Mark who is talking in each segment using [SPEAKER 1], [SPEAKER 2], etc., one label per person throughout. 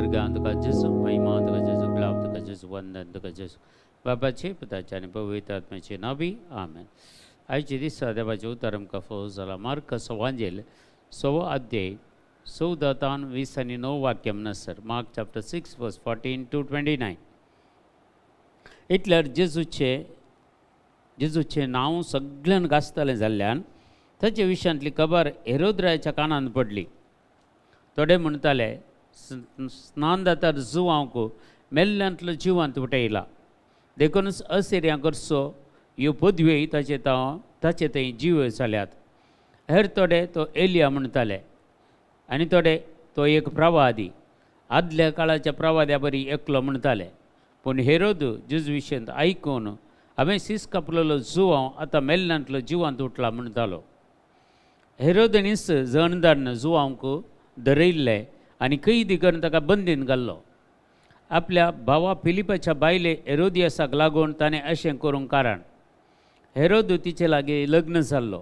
[SPEAKER 1] भुरग्यां तुका जेजू महिमा तुका जेजू ग्लाव तुका जेजू वंदन तुका जेजू बाबाचे पुताचे आनी पवित्र आत्म्याचे नावी आमेन. आयचे दिसा देवाचे उतर आमकां फोज जाला. मार्क सवांजेल 6 अध्याय 14 20 आनी 9 वाक्य म्हणसर. मार्क चॅप्टर 6 वर्स 14 to 29. इतल्यार जेजूचे नांव सगळ्यान गाजतलें जाल्ल्यान ताचे विशयांतली खबर हेरोद्राच्या कानान पडली. थोडे म्हणटाले स्नान जाता जुवांक मेल्ल्यांतलो जिवंत उठयला देखूनच असिरिया कडचो ह्यो पदव्यो ताचे थंय जीव जाल्यात. हेर थोडे तो एलिया म्हणटाले आनी थोडे तो एक प्रवादी आदल्या काळाच्या प्रवाद्या बरी एकलो म्हणटाले. पूण हेरोद जेजू विशयंत आयकून हांवें सीस कापलेलो जुवांव आतां मेल्ल्यांतलो जिवंत उठला म्हणटालो. हेरोदेनीस जणदारन जुवांक धरयल्ले आनी कैदी करून ताका बंदीन घाल्लो. आपल्या भावा फिलिपाच्या बायले हेरोदियासाक लागून ताणें अशें करूंक कारण हेरोद तिचे लागीं लग्न जाल्लो.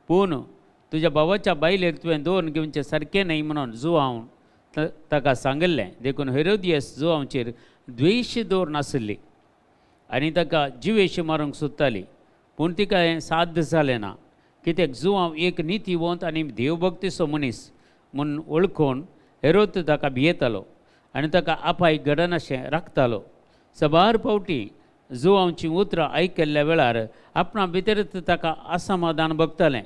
[SPEAKER 1] पूण तुज्या भावाच्या बायलेक तुवें दोन घेवचें सारकें न्हय म्हणून जुवांव ताका सांगलें. देखून हेरोदियस जुवांचेर द्वेश दवरनासली आनी ताका जिवेशी मारूंक सोदताली. पूण तिका हें साध्य जालें ना. कित्याक जुवांव एक नितीवंत आनी देवभक्तीचो मनीस म्हूण वळखून हेरोद ताका भियेतालो आनी ताका आपाय घडनाशें राखतालो. सबार फावटी जुवांवचीं उतरां आयकल्ल्या वेळार आपणा भितरच ताका असमाधान भोगतालें.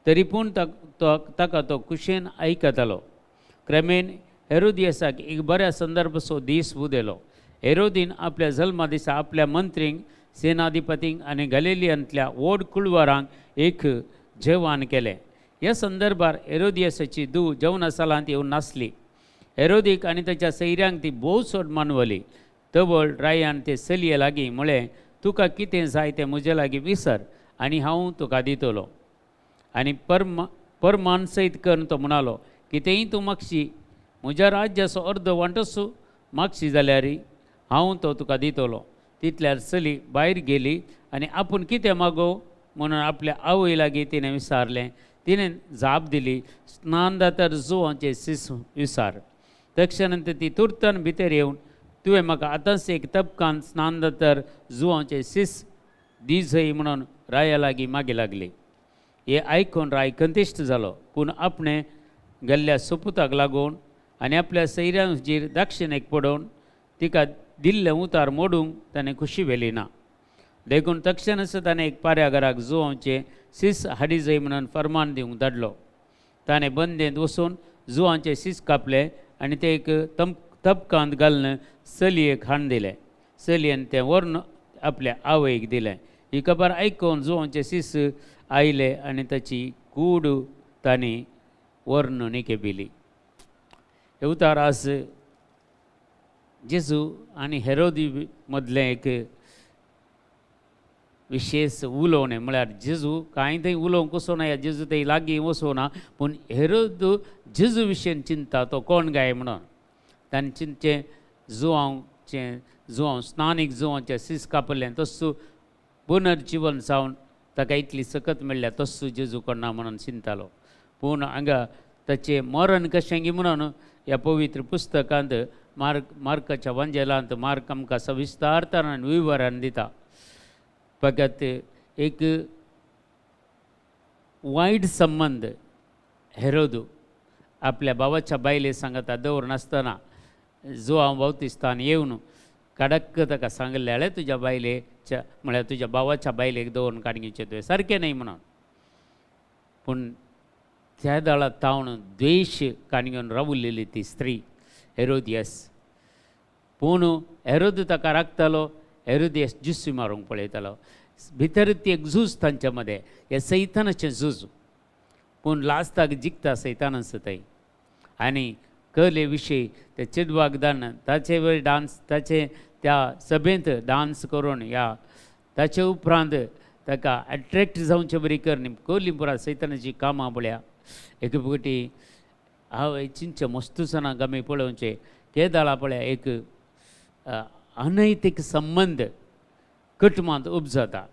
[SPEAKER 1] तरी पूण ताका तो कुशेन आयकतालो. क्रमेन हेरोदियसाक एक बऱ्या संदर्भाचो दीस उदेलो. हेरोदीन आपल्या जल्मा दिसा आपल्या मंत्रींक सेनाधिपतींक आनी गलिलियांतल्या व्हड कुळवरांक एक जेवण केलें. ह्या संदर्भार हेरोदियसाची धूव जेवणासालांत येवन नासली. हेरोदीक आनी ताच्या सैऱ्यांक ती भोव सोड मानवली. तवळ रायान ते चलये लागीं म्हळें, तुका कितें जाय तें म्हजे लागीं विसर आनी हांव तुका दितलो. आनी परमान सयत करून तो म्हणालो, कितेंय तूं मागशी, म्हज्या राज्याचो अर्द वांटोसू मागशी जाल्यार हांव तो तुका दितलो. तितल्यार चली भायर गेली आनी आपूण कितें मागो म्हणून आपल्या आवय लागीं तिणें विचारलें. तिणें जाप दिली, स्नान जातर जुवांचे सीस विचार. तक्षणांत ती तुर्तान भितर येवन, तुवें म्हाका आतांच एक तपकान स्नान जातर जुवांचे सीस दिजय म्हणून राया लागीं मागे लागली. हें आयकून राय कंतिश्ट जालो. पूण आपणें गेल्ल्या सोपुताक लागून आनी आपल्या सैऱ्यांचेर दाक्षिणेक पडोवन तिका दिल्लें उतार मोडूंक ताणें खुशी व्हेली ना. देखून तक्षणच ताणें एक पाऱ्यागाराक जुवांचे सीस हाडी जाय म्हणून फर्मान दिवंक धाडलो. ताणें बंदेंत वचून जुवांचे सीस कापले आनी ते एक तपकांत घालून चलयेक हाण दिलें. चलयेन तें व्हरून आपल्या आवयक दिलें. ही खबर आयकून जुवांचे सीस आयले आनी ताची कूड तांणी व्हरून निकेबिली. हे उतार आज जेजू आनी हेरोदी मदलें एक विशेष उलोवणें. म्हळ्यार जेजू कांय थंय उलोवंक वचोना, जेजू थंय लागीं वचोना, पूण हेरोद जेजू विशयेन चिंता तो कोण गाय म्हणून. ताणें चिंतचें जुवांव स्नानीक जुवांचें सीस कापलें तस्सू पुनर्जीवन जावन ताका इतली सकत मेळ्ळ्या तस्सू जेजू करना म्हणून चिंतालो. पूण हांगा ताचें मरण कशें गी म्हणून ह्या पवित्र पुस्तकांत मार्काच्या वांजेलांत मार्क आमकां सविस्तारपणान विवरण दिता. फकत एक वायट संबंद हेरोद आपल्या भावाच्या बायले सांगता दवरनासतना जुवांव बावतिस्तान येवन कडक्क ताका सांगलें, तुज्या बायलेच्या म्हळ्यार तुज्या भावाच्या बायलेक दवरून काडगेचें तुवें सारकें न्हय म्हणून. पूण त्या दाळा तावन द्वेश काणगेवन रावलेली ती स्त्री हेरोदियस. पूण हेरोद ताका राखतालो. हेरोदियस जुस्सी मारूंक पळयतालो. भितर ती एक झूज तांच्या मदें, हें सैतानाचें झूज. पूण लास्ताक जिखता सैतानच थंय. आनी कले विशयी ते चेडवाक धाडन ताचे वेळ डान्स, ताचे त्या सभेंत डान्स करून ह्या ताचे उपरांत ताका एट्रॅक्ट जावचे बरी करनी कली पुरा सैतानाची कामां पळया. एक फावटी हांव चिंतचें मस्तूसना गमे पळोवचें ते दाळा पळया एक अनैतीक संबंध कटमांत उब जाता.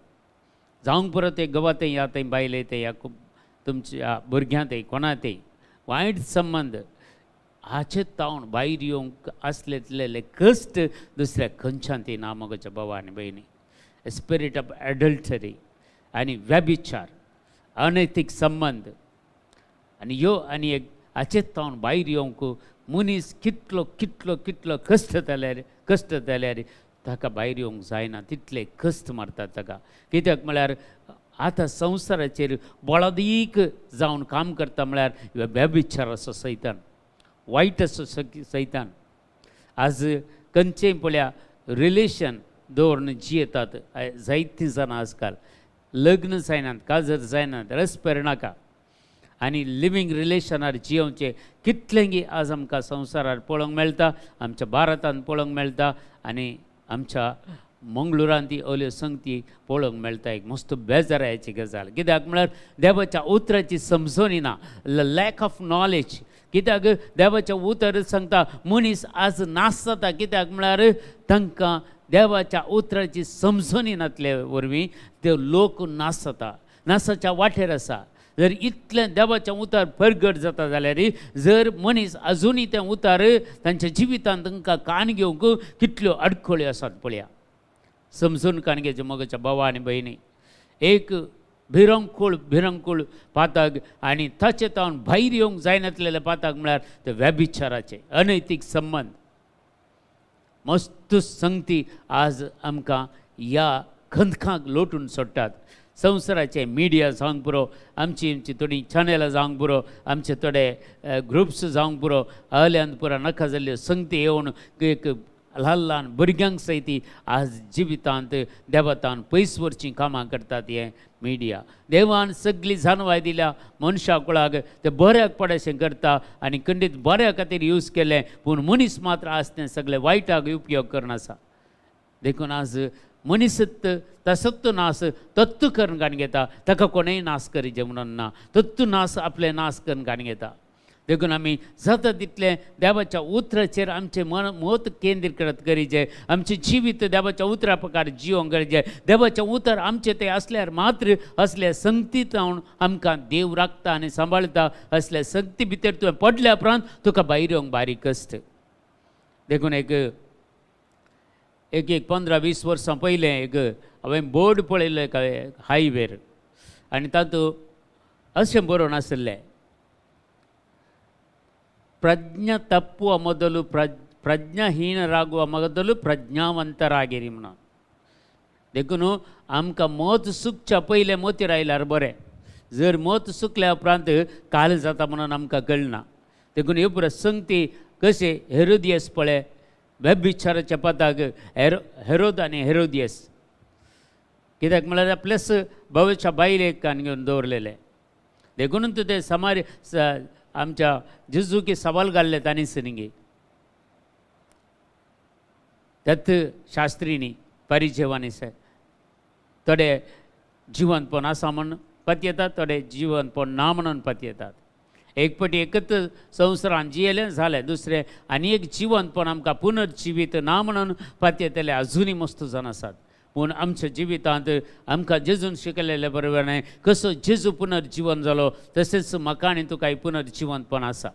[SPEAKER 1] जावंक परत एक गवातें या थंय बायले ते या तुमच्या भुरग्यां ते कोणा ते वायट संबंध आचेतावन भायर येवंक आसलेले कश्ट दुसऱ्या खंयच्यान ती ना मोगाच्या भावा आनी भयणी. स्पिरीट ऑफ एडल्टरी आनी व्यभिचार, अनैतीक संबंध आनी ह्यो आनी एक आचेतावन भायर येवंक मनीस कितलो कितलो कितलो कश्ट जाल्यार ताका भायर येवंक जायना, तितले कश्ट मारतात ताका. कित्याक म्हळ्यार आतां संवसाराचेर बळादीक जावन काम करता म्हळ्यार व्यभिचार असो सैतान, वायट असो सैतान. आज खंयचेय पळया रिलेशन दवरून जियेतात जायतीं जाणां आजकाल. लग्न जायनात, काजर जायनात, रसपेर नाका आनी लिवींग रिलेशनार जियोवचे कितलेंगी आज आमकां संवसारार पळोवंक मेळटा, आमच्या भारतांत पळोवंक मेळटा आनी आमच्या मंगळुरांत ती अल्यो संगती पळोवंक मेळटा. एक मस्त बेजाराची गजाल. कित्याक म्हळ्यार देवाच्या उतराची समजून ना, लॅक ऑफ नॉलेज. कित्याक देवाचें उतर सांगता मनीस आज नास जाता, कित्याक म्हळ्यार तांकां देवाच्या उतराची समजून नासले वरवीं ते लोक नास जाता, नासाच्या वाटेर आसा. जर इतलें देवाचें उतार परगट जाता जाल्यार जर मनीस अजुनूय तें उतार तांच्या जिवितांत तांकां कान घेवंक कितल्यो आडखळ्यो आसात पळया. समजून कान घेवचे मोगाच्या भावा आनी भयणी. एक भिरंकूळ पातक आनी ताचे तावन भायर येवंक जायनासलेले पातक म्हळ्यार ते व्यभिचाराचे अनैतीक संबंध. मस्त संगती आज आमकां ह्या खंदकांक लोटून सोडटात. संवसाराचे मिडिया जावंक पुरो, आमची थोडी चॅनलां जावंक पुरो, आमचे थोडे ग्रुप्स जावंक पुरो, अहल्यांत पुरो नाका जाल्ल्यो संगती येवन एक ल्हान ल्हान भुरग्यांक सयती आज जिवितांत देवातान पयस व्हरचीं कामां करतात हे मिडिया. देवान सगळी जानवाय दिल्या मनशा कुळाक, ते बऱ्याक पडशें करता आनी खंडीत बऱ्या खातीर यूज केलें, पूण मनीस मात्र आज तें सगळें वायटाक उपयोग करनासा. देखून आज मनीसच तसोच नास तत्व करून काण घेता, ताका कोणेंय नास करीचे म्हणून ना, तत्व नास आपले नास करून काण घेता. देखून आमी जाता तितलें देवाच्या उतराचेर आमचें मत केंद्रीकृत करीचें, आमचें जिवीत देवाच्या उतरा प्रकार जिवंक गरजेचें. देवाचें उतर आमचें तें असल्यार मात्र असल्या संगतींत रावन आमकां देव राखता आनी सांबाळटा. असल्या संगती भितर तुवें पडल्या उपरांत तुका भायर येवंक बारीक कश्ट. देखून एक 15-20 वर्सां पयलें हांवें बोर्ड पळयल्लो एका हायवेर आनी तातूंत अशें बरोवन आसलें, ಪ್ರಜ್ಞ ತಪ್ಪುವ ಮೊದಲು ಪ್ರಜ್ಞಾಹೀನರಾಗುವ ಮೊದಲು ಪ್ರಜ್ಞಾವಂತರಾಗಿರಿ म्हणून. देखून आमकां मत सुकच्या पयलें मतीर आयल्यार बरें. जर मत सुकल्या उपरांत काल जाता म्हणून आमकां कळना. देखून ह्यो पुरो संगती कशे हेरोदियस पळय, व्यभिचाराच्या पदाक हेरोद आनी हेरोदियस. कित्याक म्हळ्यार आपल्याच भवेच्या बायलेक कान घेवन दवरलेले. देखून ते आमच्या जेजूकी सवाल घाल्ले तांणी सिनिंगे त्यात शास्त्रीनी परिचयवानी थोडे जिवंतपण आसा म्हूण पत येतात, थोडे जिवंतपण ना म्हणून पत येतात. एक पटी एकच संवसारान जियेलें जालें, दुसरें आनी एक जिवंतपण आमकां पुनर्जिवीत ना म्हणून पत येतले अजुनूय मस्त जाण आसात. पूण आमच्या जिवितांत आमकां जेजून शिकयलेले बरोबर न्हय, कसो जेजू पुनर्जीवन जालो तशेंच म्हाका आनी तुकाय पुनर्जिवंतपण आसा.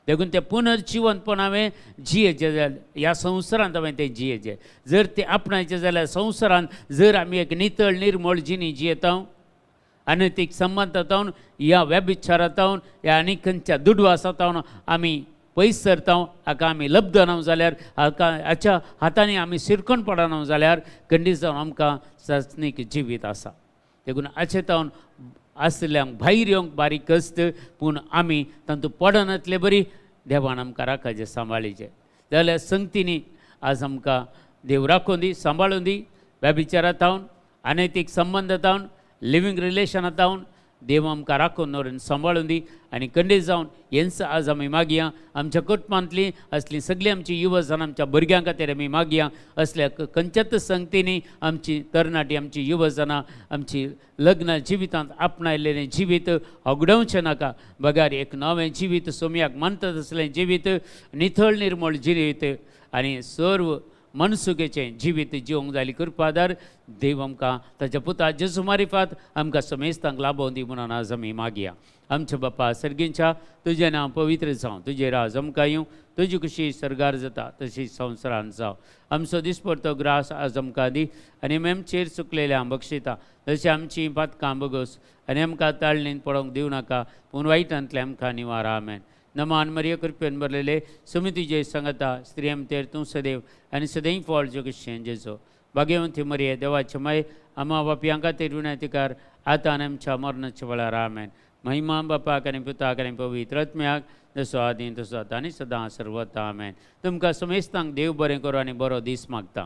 [SPEAKER 1] देखून तें पुनर्जिवंतपण हांवें जियेचें जाल्यार ह्या संवसारांत हांवें तें जियेचें. जर तें आपणायचें जाल्यार संवसारांत जर आमी एक नितळ निर्मळ जिणी जियेता, अनैतीक संबंदांत ह्या व्यभिचारांत ह्या आनी खंयच्या दुडवासांत आमी पयस सरता, हाका आमी लब्ध ना जाल्यार हाच्या हातांनी आमी शिरकोन पडना जाल्यार खंडीत जावन आमकां सचनीक जिवीत आसा. देखून हाचे तावन आसल्यांक भायर येवंक बारीक कश्ट, पूण आमी तातूंत पडनातले बरी देवान आमकां राखचें सांबाळीचें. जाल्यार संगतीनी आज आमकां देव राखून दी, सांबाळून दी. व्यभिचारांत अनैतीक संबंदांत लिवींग रिलेशनांत देव आमकां राखून दवरून सांबाळून दी आनी खंडीत जावन हेंच आज आमी मागया. आमच्या कुटुंबांतली असली सगळीं आमची युवजनां आमच्या भुरग्यां खातीर आमी मागया. असल्या खंयच्याच संगतींनी आमची तरणाटी, आमची युवजनां, आमची लग्न जिवितांत आपणायलेलें जिवीत अगडवचें नाका. बगार एक नवें जिवीत सोमयाक मानता तसलें जिवीत, नितळ निर्मळ जिवीत आनी सर्व मनसुकेचें जिवीत जिवंक जाली कृपादार देव आमकां ताच्या पुता जेजू मारिफात आमकां समेस्तांक लाभोवन दी म्हणून आज आमी मागया. आमच्या बापा सर्गींच्या तुजें नांव पवित्र जावं, तुजें राज आमकां येवं, तुजी कशी सरगार जाता तशी संवसारान जावं. आमचो दिसपडतो ग्रास आज आमकां दी आनी आमचेर चुकलेल्या बक्षिता तशी आमची पातकां बगोस आनी आमकां ताळणेन पडोवंक दिवं नाका पूण वायटांतले आमकां निवार. आमेन. नमान मरिय कृपेन भरलेले सुमी तुजे सांगता स्त्री तेर तूं सदैव आनी सदैव फळ जगतशें जेजो भाग्यवंती मरिये देवाचे माय आमा बापयां खातीर विनंतीकार आतां आनी आमच्या मरणाच्या वेळार. आमेन. महिमा बापाक आनी पुताक आनी पवित्र आत्म्याक जसो आदीं तसो आतां आनी सदां सर्वता. आमेन. तुमकां समेस्तांक देव बरें करूं आनी बरो दीस मागता.